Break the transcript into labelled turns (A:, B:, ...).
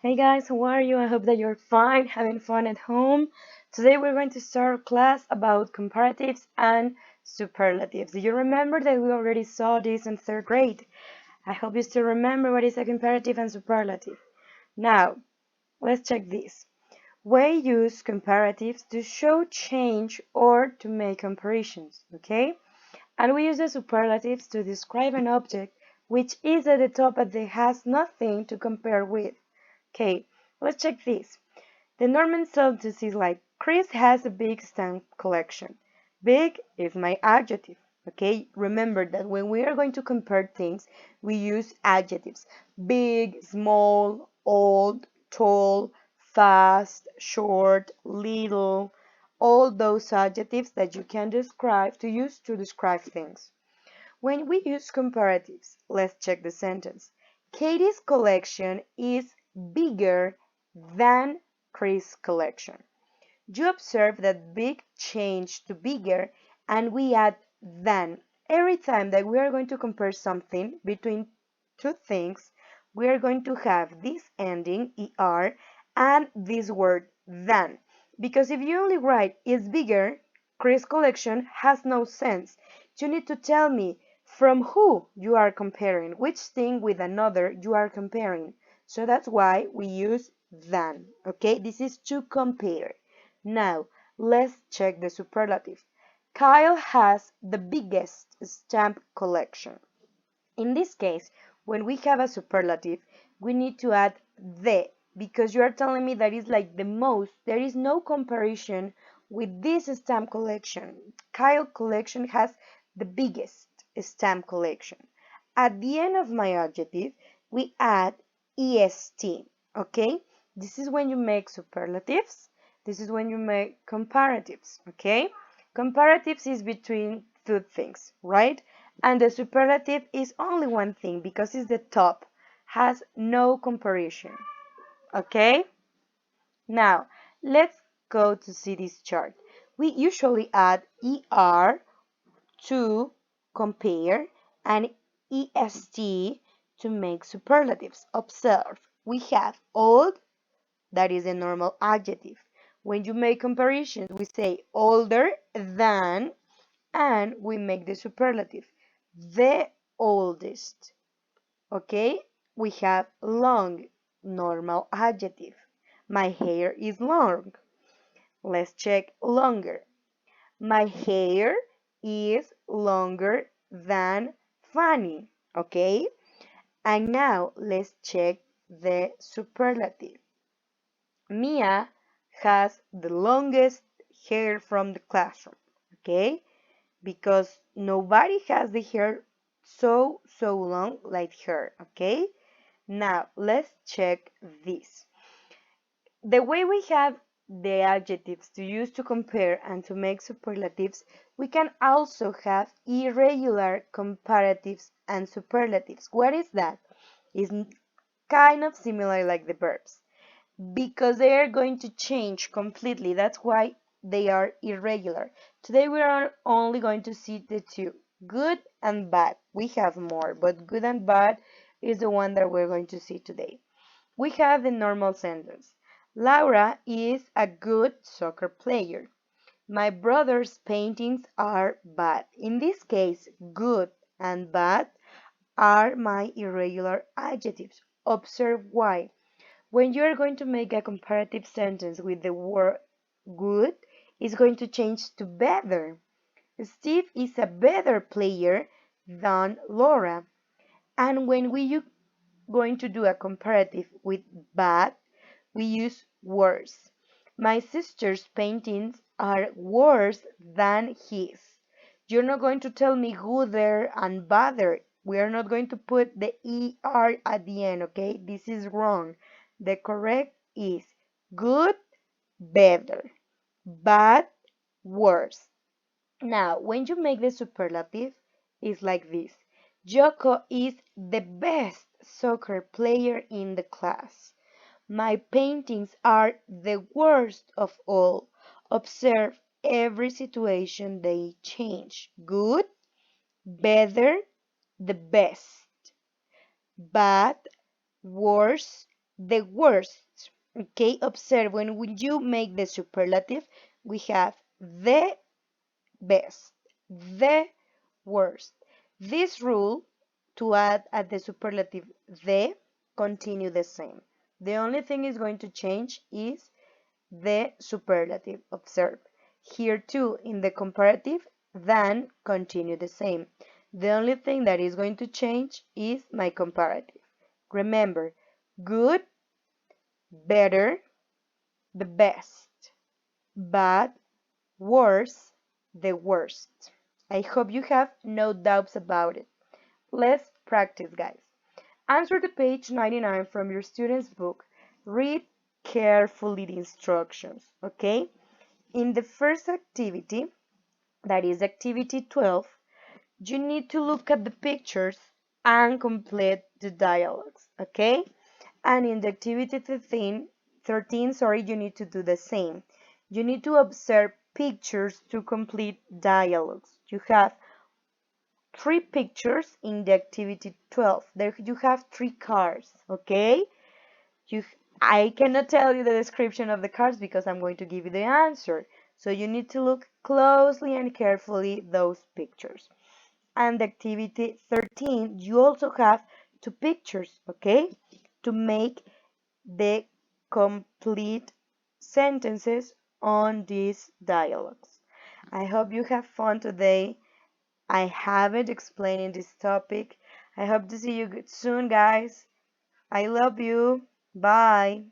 A: Hey guys, how are you? I hope that you're fine, having fun at home. Today we're going to start a class about comparatives and superlatives. Do you remember that we already saw this in third grade? I hope you still remember what is a comparative and superlative. Now, let's check this. We use comparatives to show change or to make comparisons, okay? And we use the superlatives to describe an object which is at the top but that has nothing to compare with. Okay, let's check this. The Norman sentence is like, Chris has a big stamp collection. Big is my adjective. Okay, remember that when we are going to compare things, we use adjectives. Big, small, old, tall, fast, short, little, all those adjectives that you can describe to use to describe things. When we use comparatives, let's check the sentence. Katie's collection is bigger than Chris' collection. You observe that big changed to bigger and we add than. Every time that we are going to compare something between two things, we are going to have this ending, er, and this word than. Because if you only write is bigger, Chris' collection has no sense. You need to tell me from who you are comparing, which thing with another you are comparing. So that's why we use than. Okay, this is to compare. Now, let's check the superlative. Kyle has the biggest stamp collection. In this case, when we have a superlative, we need to add the because you are telling me that is like the most. There is no comparison with this stamp collection. Kyle collection has the biggest stamp collection. At the end of my adjective, we add est. Okay? This is when you make superlatives. This is when you make comparatives. Okay? Comparatives is between two things, right? And the superlative is only one thing because it's the top, has no comparison. Okay? Now, let's go to see this chart. We usually add ER to compare and EST to make superlatives. Observe, we have old, that is a normal adjective. When you make comparisons, we say older than, and we make the superlative the oldest. Okay, we have long, normal adjective. My hair is long. Let's check longer. My hair is longer than Fanny. Okay, and now let's check the superlative. Mia has the longest hair from the classroom. Okay, because nobody has the hair so long like her. Okay, now let's check this. The way we have the adjectives to use to compare and to make superlatives, we can also have irregular comparatives and superlatives. What is that? It's kind of similar like the verbs because they are going to change completely. That's why they are irregular. Today we are only going to see the two, good and bad. We have more, but good and bad is the one that we're going to see today. We have the normal sentence. Laura is a good soccer player. My brother's paintings are bad. In this case, good and bad are my irregular adjectives. Observe why. When you are going to make a comparative sentence with the word good, it's going to change to better. Steve is a better player than Laura. And when we are going to do a comparative with bad, we use worse. My sister's paintings are worse than his. You're not going to tell me gooder and badder. We are not going to put the ER at the end, okay? This is wrong. The correct is good, better, bad, worse. Now, when you make the superlative, it's like this. Joko is the best soccer player in the class. My paintings are the worst of all. Observe every situation they change. Good, better, the best. Bad, worse, the worst. Okay, observe when you make the superlative, we have the best, the worst. This rule to add at the superlative the continue the same. The only thing is going to change is the superlative. Observe. Here too, in the comparative, than continue the same. The only thing that is going to change is my comparative. Remember, good, better, the best, bad, worse, the worst. I hope you have no doubts about it. Let's practice, guys. Answer to page 99 from your student's book. Read carefully the instructions, okay? In the first activity, that is activity 12, you need to look at the pictures and complete the dialogues, okay? And in the activity 13, you need to do the same. You need to observe pictures to complete dialogues. You have 3 pictures in the activity 12. There you have 3 cars, okay? You, I cannot tell you the description of the cars because I'm going to give you the answer. So you need to look closely and carefully those pictures. And the activity 13, you also have 2 pictures, okay? To make the complete sentences on these dialogues. I hope you have fun today. I haven't explaining this topic. I hope to see you soon, guys. I love you. Bye.